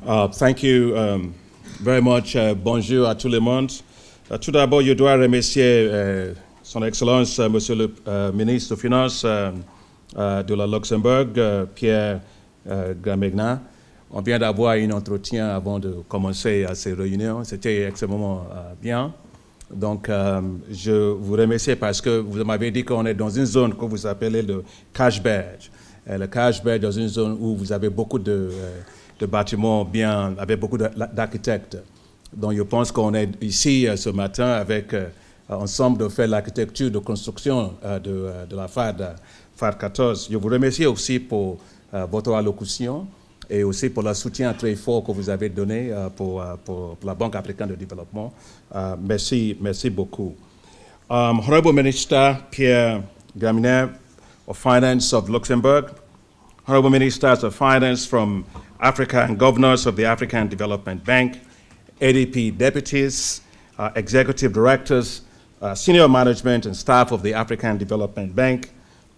Thank you very much. Bonjour à tout le monde. Tout d'abord, je dois remercier Son Excellence, Monsieur le ministre des Finances de la Luxembourg, Pierre Gramegna. On vient d'avoir un entretien avant de commencer à ces réunions. C'était extrêmement bien. Donc, je vous remercie parce que vous m'avez dit qu'on est dans une zone que vous appelez le Cashberg. Le Cashberg, dans une zone où vous avez beaucoup de bâtiments bien, avec beaucoup d'architectes. Donc, je pense qu'on est ici ce matin avec ensemble de faire l'architecture de construction de la FAD 14. Je vous remercie aussi pour votre allocution et aussi pour le soutien très fort que vous avez donné pour la Banque africaine de développement. Merci beaucoup. Honorable Minister Pierre Gramegna of Finance of Luxembourg, Honorable Ministers of Finance from Africa and governors of the African Development Bank, ADP deputies, executive directors, senior management and staff of the African Development Bank,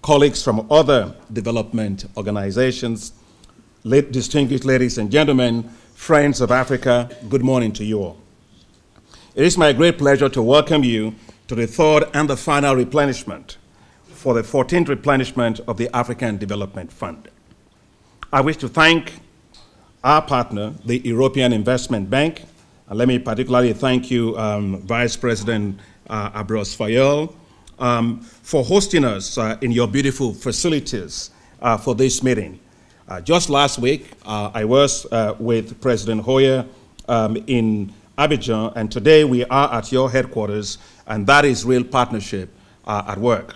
colleagues from other development organizations, distinguished ladies and gentlemen, friends of Africa, good morning to you all. It is my great pleasure to welcome you to the third and the final replenishment for the 14th replenishment of the African Development Fund. I wish to thank our partner, the European Investment Bank. And let me particularly thank you, Vice President Abros Fayol, for hosting us in your beautiful facilities for this meeting. Just last week, I was with President Hoyer in Abidjan, and today we are at your headquarters, and that is real partnership at work.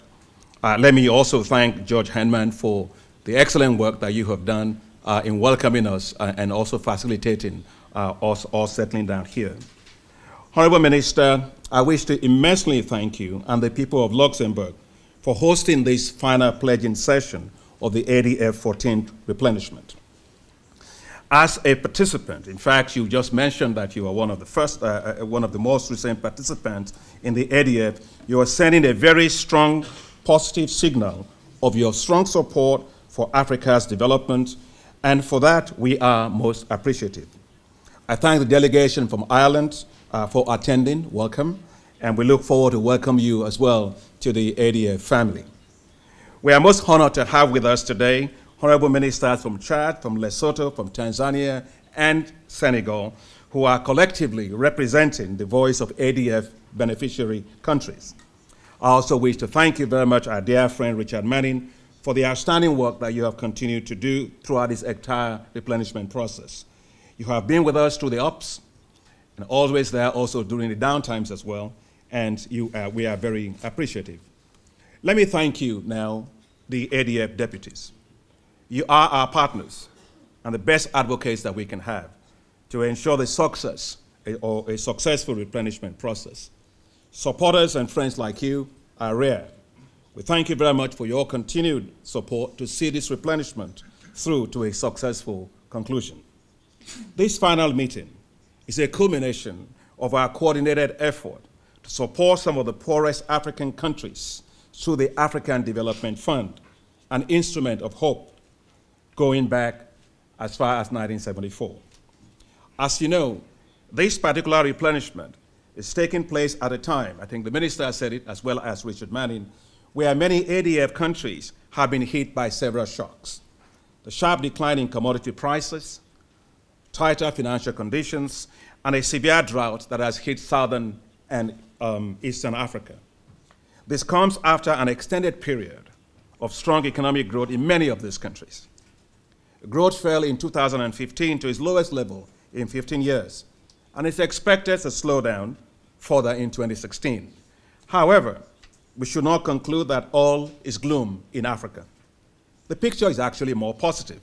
Let me also thank George Henman for the excellent work that you have done in welcoming us and also facilitating us all settling down here. Honorable Minister, I wish to immensely thank you and the people of Luxembourg for hosting this final pledging session of the ADF-14 replenishment. As a participant, in fact, you just mentioned that you are one of the first, one of the most recent participants in the ADF. You are sending a very strong, positive signal of your strong support for Africa's development, and for that, we are most appreciative. I thank the delegation from Ireland for attending, welcome, and we look forward to welcome you as well to the ADF family. We are most honored to have with us today honorable ministers from Chad, from Lesotho, from Tanzania, and Senegal, who are collectively representing the voice of ADF beneficiary countries. I also wish to thank you very much, our dear friend Richard Manning, for the outstanding work that you have continued to do throughout this entire replenishment process. You have been with us through the ups, and always there also during the downtimes as well, and we are very appreciative. Let me thank you now, the ADF deputies. You are our partners and the best advocates that we can have to ensure the success or a successful replenishment process. Supporters and friends like you are rare. We thank you very much for your continued support to see this replenishment through to a successful conclusion. This final meeting is a culmination of our coordinated effort to support some of the poorest African countries through the African Development Fund, an instrument of hope going back as far as 1974. As you know, this particular replenishment is taking place at a time, I think the minister said it as well as Richard Manning, where many ADF countries have been hit by several shocks. The sharp decline in commodity prices, tighter financial conditions, and a severe drought that has hit southern and eastern Africa. This comes after an extended period of strong economic growth in many of these countries. Growth fell in 2015 to its lowest level in 15 years, and it's expected to slow down further in 2016. However, we should not conclude that all is gloom in Africa. The picture is actually more positive.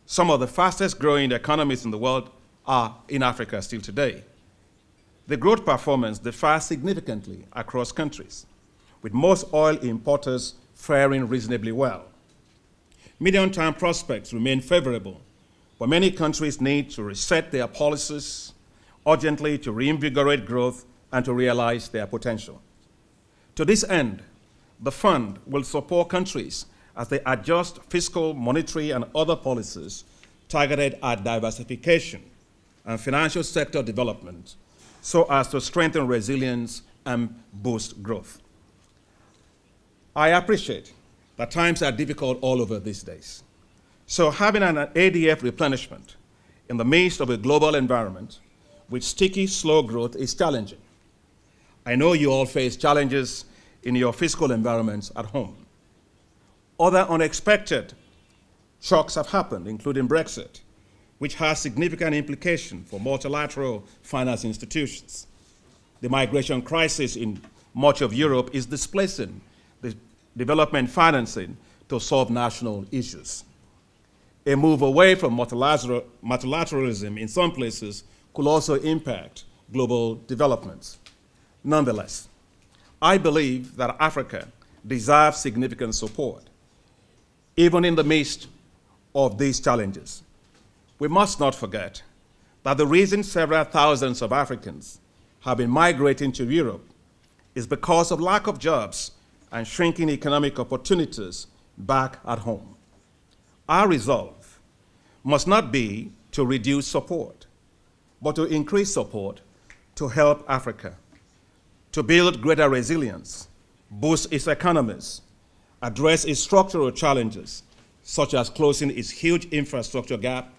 Some of the fastest growing economies in the world are in Africa still today. The growth performance differs significantly across countries, with most oil importers faring reasonably well. Medium-term prospects remain favorable, but many countries need to reset their policies urgently to reinvigorate growth and to realize their potential. To this end, the fund will support countries as they adjust fiscal, monetary, and other policies targeted at diversification and financial sector development so as to strengthen resilience and boost growth. I appreciate that times are difficult all over these days. So having an ADF replenishment in the midst of a global environment with sticky, slow growth is challenging. I know you all face challenges in your fiscal environments at home. Other unexpected shocks have happened, including Brexit, which has significant implications for multilateral finance institutions. The migration crisis in much of Europe is displacing the development financing to solve national issues. A move away from multilateralism in some places could also impact global developments. Nonetheless, I believe that Africa deserves significant support, even in the midst of these challenges. We must not forget that the reason several thousands of Africans have been migrating to Europe is because of lack of jobs and shrinking economic opportunities back at home. Our resolve must not be to reduce support, but to increase support to help Africa to build greater resilience, boost its economies, address its structural challenges, such as closing its huge infrastructure gap,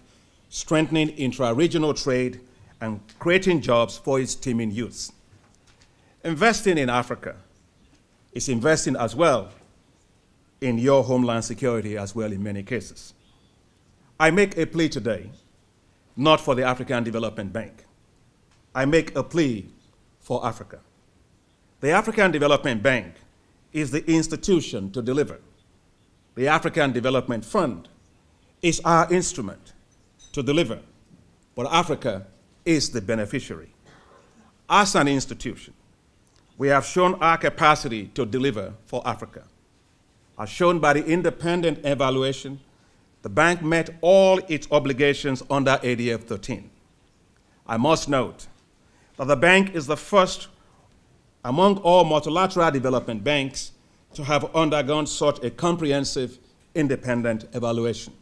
strengthening intra-regional trade, and creating jobs for its teeming youth. Investing in Africa is investing as well in your homeland security as well in many cases. I make a plea today, not for the African Development Bank. I make a plea for Africa. The African Development Bank is the institution to deliver. The African Development Fund is our instrument to deliver, but Africa is the beneficiary. As an institution, we have shown our capacity to deliver for Africa. As shown by the independent evaluation, the bank met all its obligations under ADF-14. I must note that the bank is the first among all multilateral development banks to have undergone such a comprehensive independent evaluation.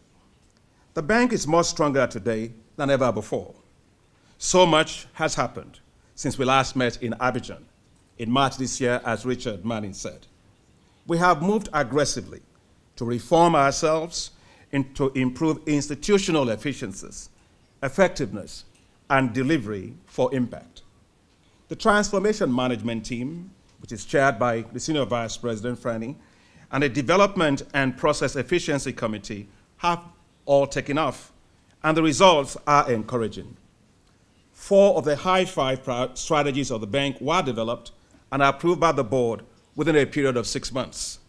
The bank is much stronger today than ever before. So much has happened since we last met in Abidjan in March this year, as Richard Manning said. We have moved aggressively to reform ourselves and to improve institutional efficiencies, effectiveness, and delivery for impact. The Transformation Management Team, which is chaired by the Senior Vice President Franny, and the Development and Process Efficiency Committee have all taken off, and the results are encouraging. 4 of the high-5 strategies of the bank were developed and approved by the board within a period of 6 months.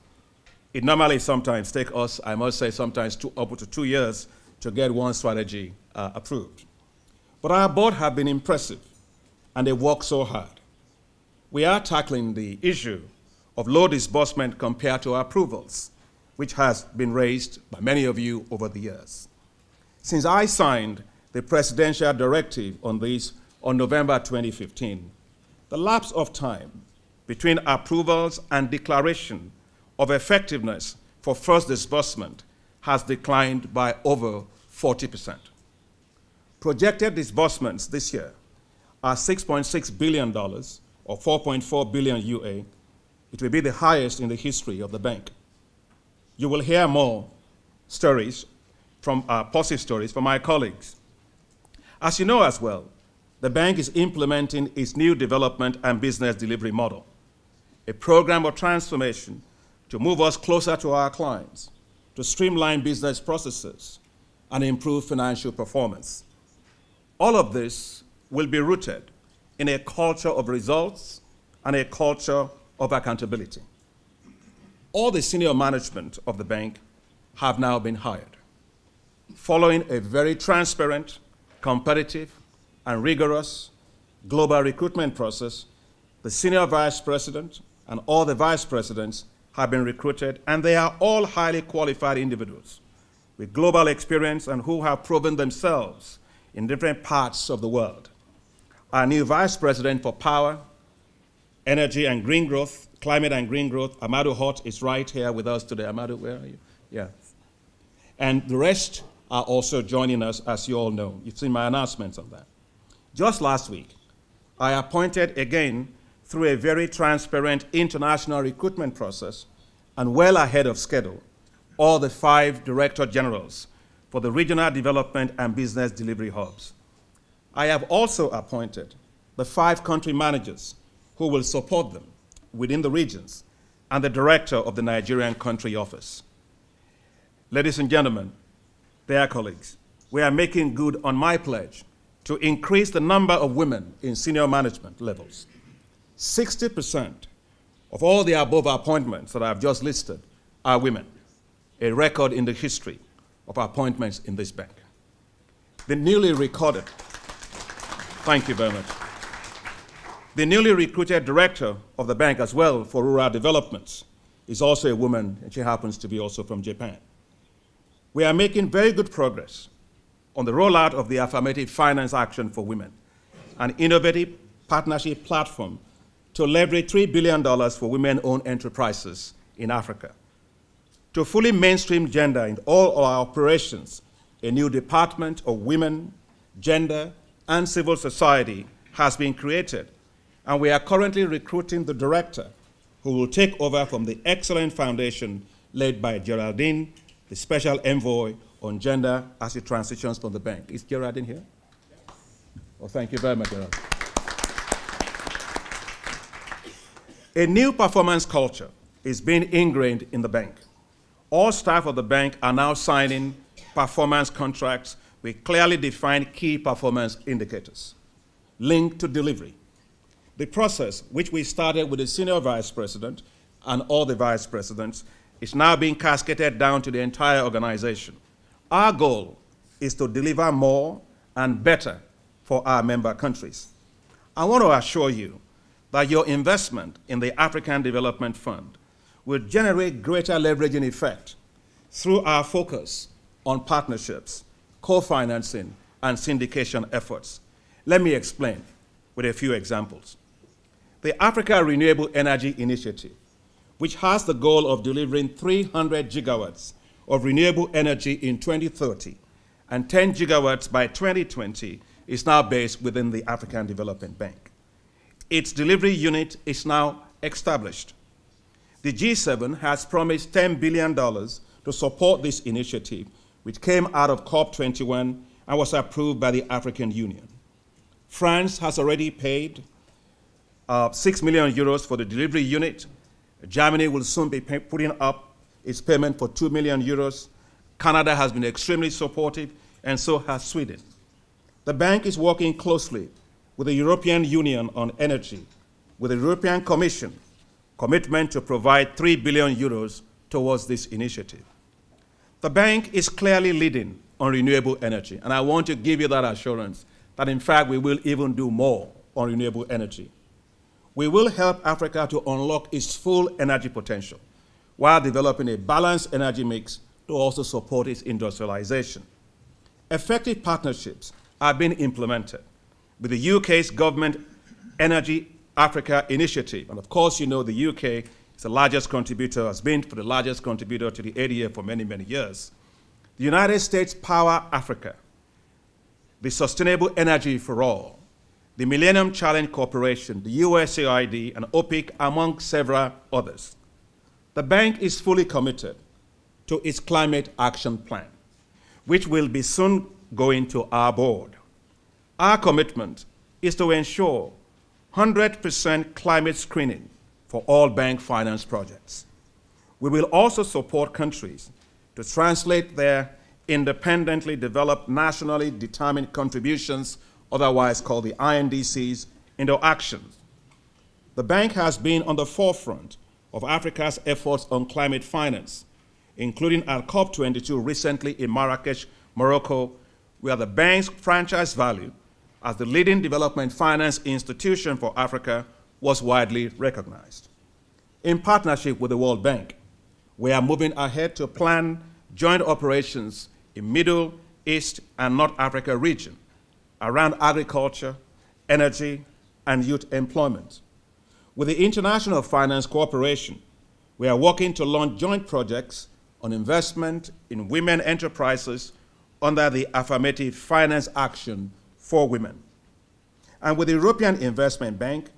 It normally sometimes takes us, I must say, sometimes up to 2 years to get one strategy approved. But our board have been impressive, and they work so hard. We are tackling the issue of low disbursement compared to approvals, which has been raised by many of you over the years. Since I signed the presidential directive on this on November 2015, the lapse of time between approvals and declaration of effectiveness for first disbursement has declined by over 40%. Projected disbursements this year are $6.6 billion, or 4.4 billion UA. It will be the highest in the history of the bank. You will hear more stories from positive stories from my colleagues. As you know as well, the bank is implementing its new development and business delivery model, a program of transformation to move us closer to our clients, to streamline business processes, and improve financial performance. All of this will be rooted in a culture of results and a culture of accountability. All the senior management of the bank have now been hired, following a very transparent, competitive, and rigorous global recruitment process. The senior vice president and all the vice presidents have been recruited, and they are all highly qualified individuals with global experience and who have proven themselves in different parts of the world. Our new vice president for power, energy and green growth, climate and green growth, Amadou Hott, is right here with us today. Amadou, where are you? Yeah. And the rest are also joining us, as you all know. You've seen my announcements on that. Just last week, I appointed again, through a very transparent international recruitment process and well ahead of schedule, all the 5 Director Generals for the Regional Development and Business Delivery Hubs. I have also appointed the 5 country managers who will support them within the regions and the director of the Nigerian country office. Ladies and gentlemen, dear colleagues, we are making good on my pledge to increase the number of women in senior management levels. 60% of all the above appointments that I've just listed are women, a record in the history of appointments in this bank. The newly recorded, thank you very much. The newly recruited director of the bank as well for rural development is also a woman, and she happens to be also from Japan. We are making very good progress on the rollout of the Affirmative Finance Action for Women, an innovative partnership platform to leverage $3 billion for women-owned enterprises in Africa. To fully mainstream gender in all our operations, a new Department of Women, Gender, and Civil Society has been created, and we are currently recruiting the director who will take over from the excellent foundation led by Geraldine, the Special Envoy on Gender, as it transitions from the bank. Is Geraldine here? Yes. Well, thank you very much, Geraldine. A new performance culture is being ingrained in the bank. All staff of the bank are now signing performance contracts with clearly defined key performance indicators linked to delivery. The process, which we started with the senior vice president and all the vice presidents, is now being cascaded down to the entire organization. Our goal is to deliver more and better for our member countries. I want to assure you that your investment in the African Development Fund will generate greater leveraging effect through our focus on partnerships, co-financing, and syndication efforts. Let me explain with a few examples. The Africa Renewable Energy Initiative, which has the goal of delivering 300 gigawatts of renewable energy in 2030 and 10 gigawatts by 2020, is now based within the African Development Bank. Its delivery unit is now established. The G7 has promised $10 billion to support this initiative, which came out of COP21 and was approved by the African Union. France has already paid 6 million euros for the delivery unit. Germany will soon be putting up its payment for 2 million euros. Canada has been extremely supportive, and so has Sweden. The bank is working closely with the European Union on energy, with the European Commission commitment to provide 3 billion euros towards this initiative. The bank is clearly leading on renewable energy, and I want to give you that assurance that, in fact, we will even do more on renewable energy. We will help Africa to unlock its full energy potential while developing a balanced energy mix to also support its industrialization. Effective partnerships are being implemented with the UK's government Energy Africa initiative. And of course, you know the UK is the largest contributor, has been the largest contributor to the ADF for many, many years. The United States Power Africa, the Sustainable Energy for All, the Millennium Challenge Corporation, the USAID, and OPIC, among several others. The bank is fully committed to its climate action plan, which will be soon going to our board. Our commitment is to ensure 100% climate screening for all bank finance projects. We will also support countries to translate their independently developed nationally determined contributions, otherwise called the INDCs, into actions. The bank has been on the forefront of Africa's efforts on climate finance, including at COP22 recently in Marrakesh, Morocco, where the bank's franchise value as the leading development finance institution for Africa was widely recognized. In partnership with the World Bank, we are moving ahead to plan joint operations in Middle, East, and North Africa region around agriculture, energy, and youth employment. With the International Finance Corporation, we are working to launch joint projects on investment in women enterprises, under the Affirmative Finance Action for Women. And with the European Investment Bank,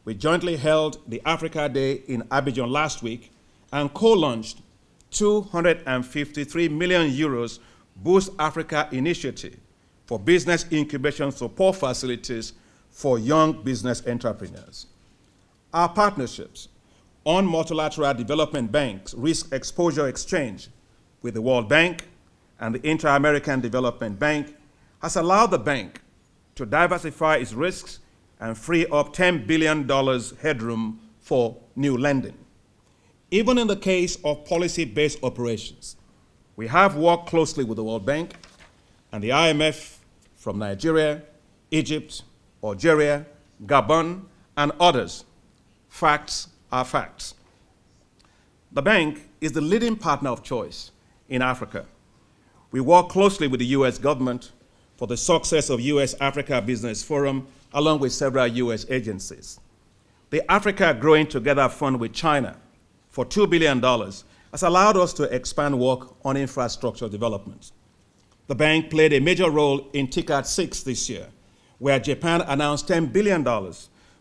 we jointly held the Africa Day in Abidjan last week and co-launched 253 million euros Boost Africa initiative for business incubation support facilities for young business entrepreneurs. Our partnerships on multilateral development banks risk exposure exchange with the World Bank and the Inter-American Development Bank has allowed the bank to diversify its risks and free up $10 billion headroom for new lending. Even in the case of policy-based operations, we have worked closely with the World Bank and the IMF from Nigeria, Egypt, Algeria, Gabon, and others. Facts are facts. The bank is the leading partner of choice in Africa. We work closely with the US government for the success of US-Africa Business Forum, along with several US agencies. The Africa Growing Together Fund with China for $2 billion has allowed us to expand work on infrastructure development. The bank played a major role in TICAD 6 this year, where Japan announced $10 billion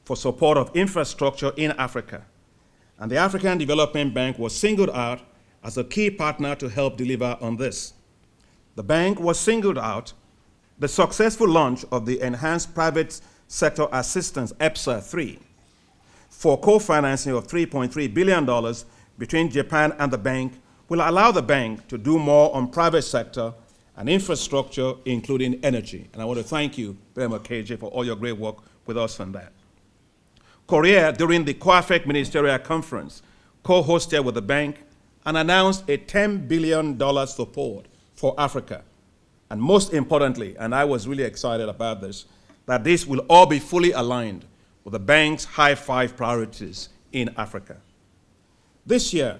for support of infrastructure in Africa. And the African Development Bank was singled out as a key partner to help deliver on this. The bank was singled out the successful launch of the Enhanced Private Sector Assistance EPSA 3 for co-financing of $3.3 billion between Japan and the bank will allow the bank to do more on private sector and infrastructure, including energy. And I want to thank you very much, KJ, for all your great work with us on that. Korea, during the COAFEC Ministerial Conference, co-hosted with the bank and announced a $10 billion support for Africa. And most importantly, and I was really excited about this, that this will all be fully aligned with the bank's high five priorities in Africa. This year,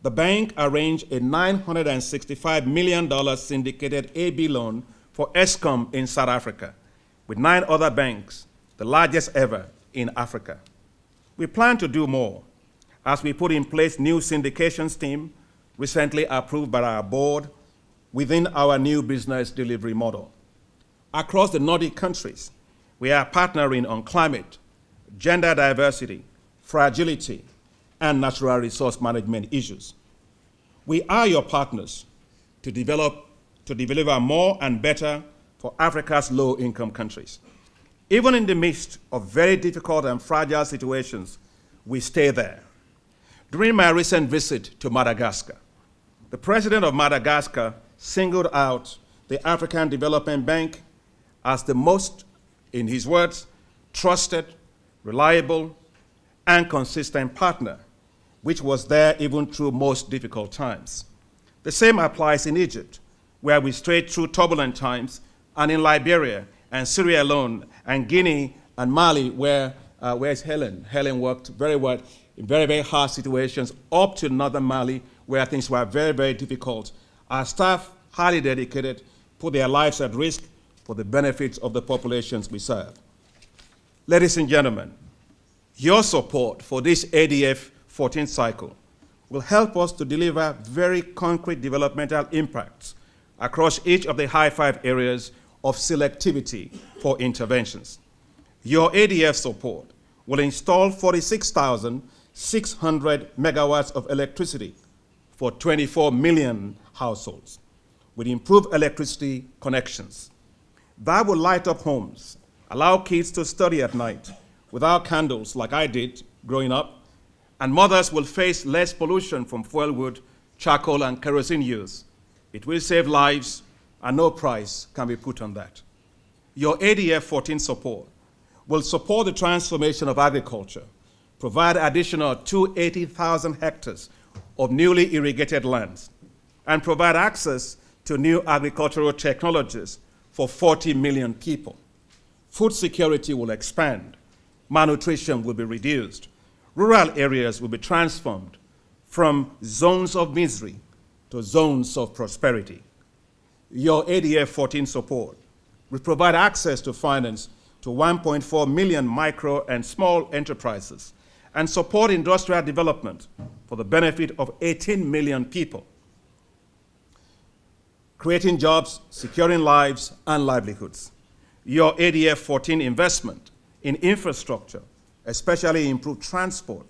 the bank arranged a $965 million syndicated AB loan for ESCOM in South Africa, with 9 other banks, the largest ever in Africa. We plan to do more as we put in place new syndications team, recently approved by our board, within our new business delivery model. Across the Nordic countries, we are partnering on climate, gender diversity, fragility, and natural resource management issues. We are your partners to deliver more and better for Africa's low-income countries. Even in the midst of very difficult and fragile situations, we stay there. During my recent visit to Madagascar, the president of Madagascar singled out the African Development Bank as the most, in his words, trusted, reliable, and consistent partner, which was there even through most difficult times. The same applies in Egypt, where we strayed through turbulent times, and in Liberia and Sierra Leone and Guinea and Mali, where's Helen? Helen worked very well in very, very hard situations up to northern Mali, where things were very, very difficult. Our staff, highly dedicated, put their lives at risk for the benefits of the populations we serve. Ladies and gentlemen, your support for this ADF-14 cycle will help us to deliver very concrete developmental impacts across each of the high five areas of selectivity for interventions. Your ADF support will install 46,600 megawatts of electricity for 24 million households with improved electricity connections. That will light up homes, allow kids to study at night without candles like I did growing up, and mothers will face less pollution from fuel wood, charcoal, and kerosene use. It will save lives, and no price can be put on that. Your ADF-14 support will support the transformation of agriculture, provide additional 280,000 hectares of newly irrigated lands, and provide access to new agricultural technologies for 40 million people. Food security will expand, malnutrition will be reduced, rural areas will be transformed from zones of misery to zones of prosperity. Your ADF-14 support will provide access to finance to 1.4 million micro and small enterprises and support industrial development for the benefit of 18 million people. creating jobs, securing lives and livelihoods. Your ADF-14 investment in infrastructure, especially improved transport,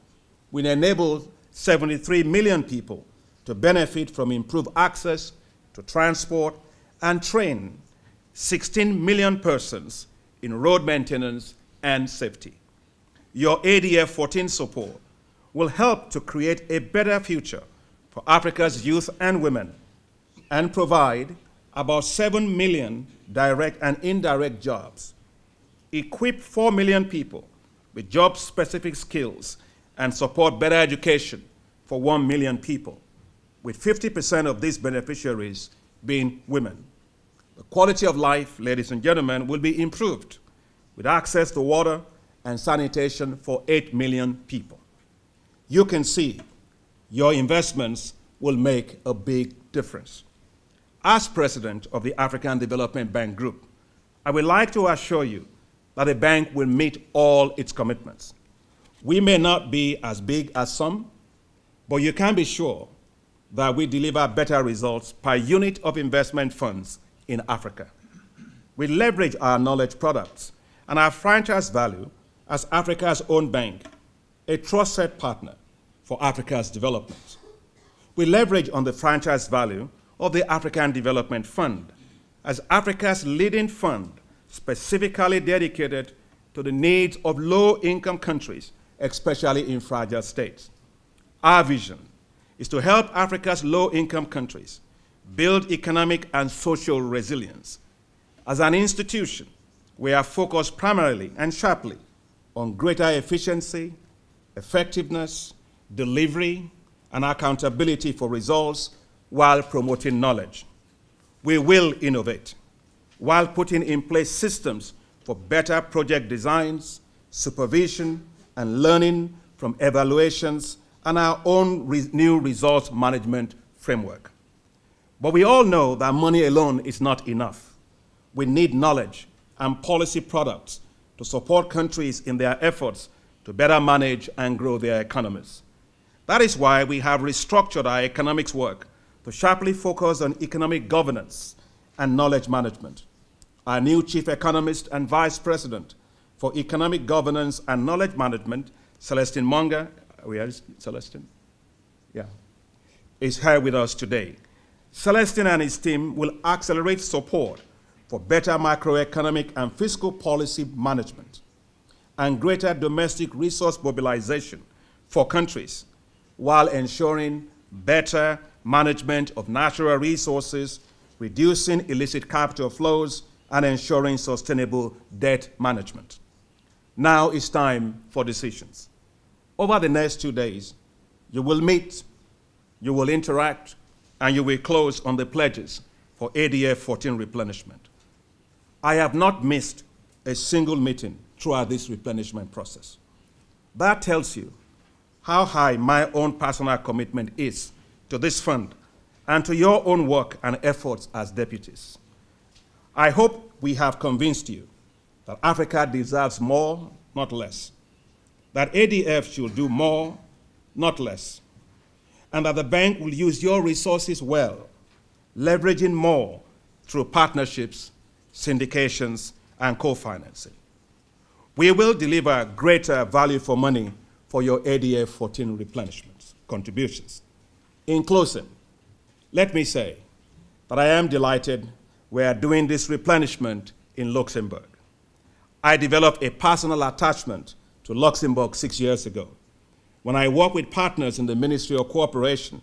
will enable 73 million people to benefit from improved access to transport and train 16 million persons in road maintenance and safety. Your ADF-14 support will help to create a better future for Africa's youth and women and provide about 7 million direct and indirect jobs, equip 4 million people with job-specific skills, and support better education for 1 million people, with 50% of these beneficiaries being women. The quality of life, ladies and gentlemen, will be improved with access to water and sanitation for 8 million people. You can see your investments will make a big difference. As president of the African Development Bank Group, I would like to assure you that the bank will meet all its commitments. We may not be as big as some, but you can be sure that we deliver better results per unit of investment funds in Africa. We leverage our knowledge products and our franchise value as Africa's own bank, a trusted partner for Africa's development. We leverage on the franchise value of the African Development Fund as Africa's leading fund specifically dedicated to the needs of low-income countries, especially in fragile states. Our vision is to help Africa's low-income countries build economic and social resilience. As an institution, we are focused primarily and sharply on greater efficiency, effectiveness, delivery, and accountability for results while promoting knowledge. We will innovate while putting in place systems for better project designs, supervision, and learning from evaluations and our own new results management framework. But we all know that money alone is not enough. We need knowledge and policy products to support countries in their efforts to better manage and grow their economies. That is why we have restructured our economics work to sharply focus on economic governance and knowledge management. Our new Chief Economist and Vice President for Economic Governance and Knowledge Management, Celestine Monga, where is Celestine? Yeah, is here with us today. Celestine and his team will accelerate support for better macroeconomic and fiscal policy management and greater domestic resource mobilization for countries while ensuring better management of natural resources, reducing illicit capital flows, and ensuring sustainable debt management. Now it's time for decisions. Over the next 2 days, you will meet, you will interact, and you will close on the pledges for ADF-14 replenishment. I have not missed a single meeting throughout this replenishment process. That tells you how high my own personal commitment is to this fund and to your own work and efforts as deputies. I hope we have convinced you that Africa deserves more, not less, that ADF should do more, not less, and that the bank will use your resources well, leveraging more through partnerships, syndications, and co-financing. We will deliver greater value for money for your ADF-14 replenishments, contributions. In closing, let me say that I am delighted we are doing this replenishment in Luxembourg. I developed a personal attachment to Luxembourg 6 years ago when I worked with partners in the Ministry of Cooperation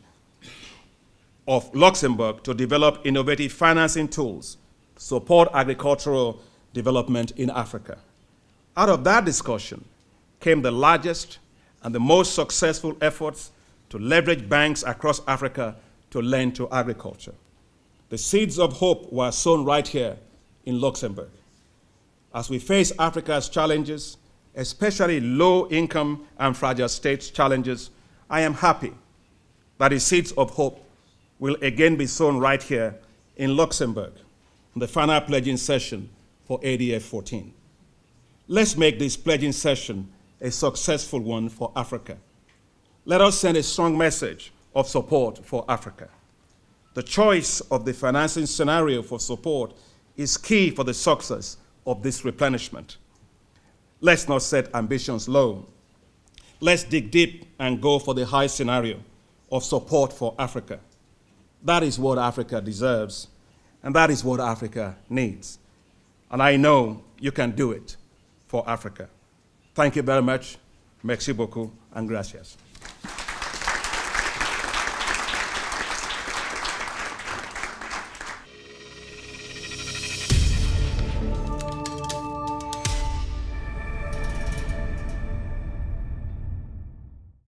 of Luxembourg to develop innovative financing tools to support agricultural development in Africa. Out of that discussion came the largest and the most successful efforts to leverage banks across Africa to lend to agriculture. The seeds of hope were sown right here in Luxembourg. As we face Africa's challenges, especially low-income and fragile states' challenges, I am happy that the seeds of hope will again be sown right here in Luxembourg, in the final pledging session for ADF-14. Let's make this pledging session a successful one for Africa. Let us send a strong message of support for Africa. The choice of the financing scenario for support is key for the success of this replenishment. Let's not set ambitions low. Let's dig deep and go for the high scenario of support for Africa. That is what Africa deserves, and that is what Africa needs. And I know you can do it for Africa. Thank you very much. Merci beaucoup, and gracias.